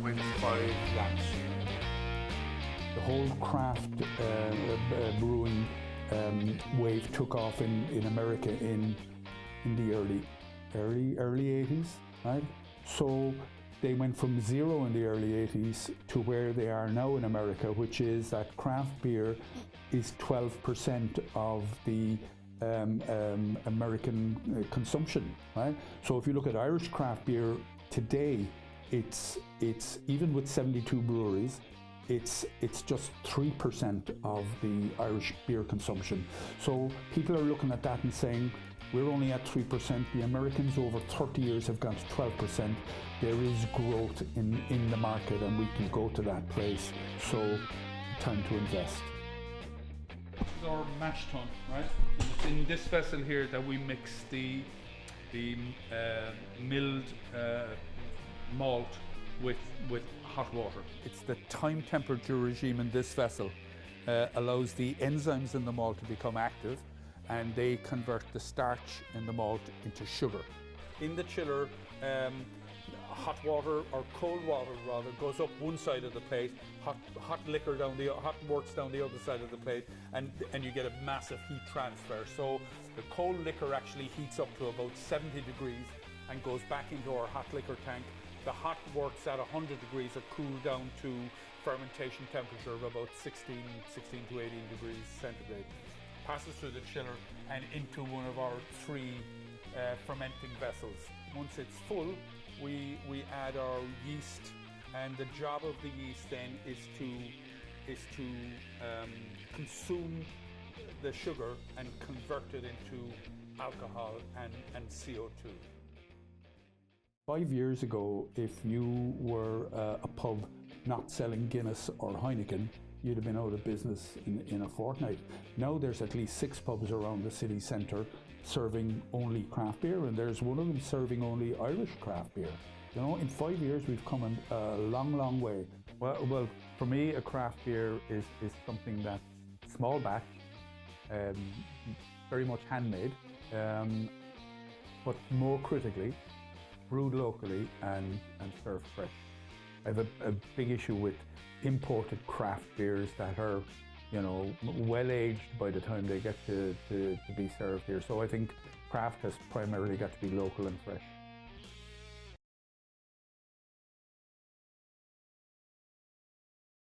wins 5 laps. The whole craft brewing wave took off in America in the early 80s, right? So they went from zero in the early 80s to where they are now in America, which is that craft beer is 12% of the American consumption, right? So if you look at Irish craft beer today, it's even with 72 breweries, it's just 3% of the Irish beer consumption. So people are looking at that and saying, we're only at 3%. The Americans over 30 years have gone to 12%. There is growth in the market, and we can go to that place. So time to invest. This is our mash tun, right? And it's in this vessel here that we mix the milled malt with hot water. It's the time temperature regime in this vessel allows the enzymes in the malt to become active, and they convert the starch in the malt into sugar. In the chiller, hot water, or cold water rather, goes up one side of the plate, hot liquor down hot works down the other side of the plate, and you get a massive heat transfer. So the cold liquor actually heats up to about 70 degrees and goes back into our hot liquor tank. The hot works at 100 degrees or cool down to fermentation temperature of about 16 to 18 degrees centigrade. Passes through the chiller and into one of our 3 fermenting vessels. Once it's full, we add our yeast, and the job of the yeast then is to consume the sugar and convert it into alcohol and CO2. 5 years ago, if you were a pub not selling Guinness or Heineken, you'd have been out of business in a fortnight. Now there's at least 6 pubs around the city centre serving only craft beer, and there's one of them serving only Irish craft beer. You know, in 5 years we've come a long way. Well, for me, a craft beer is something that's small batch, very much handmade, but more critically, brewed locally and served fresh. I have a big issue with imported craft beers that are, you know, well aged by the time they get to be served here. So I think craft has primarily got to be local and fresh.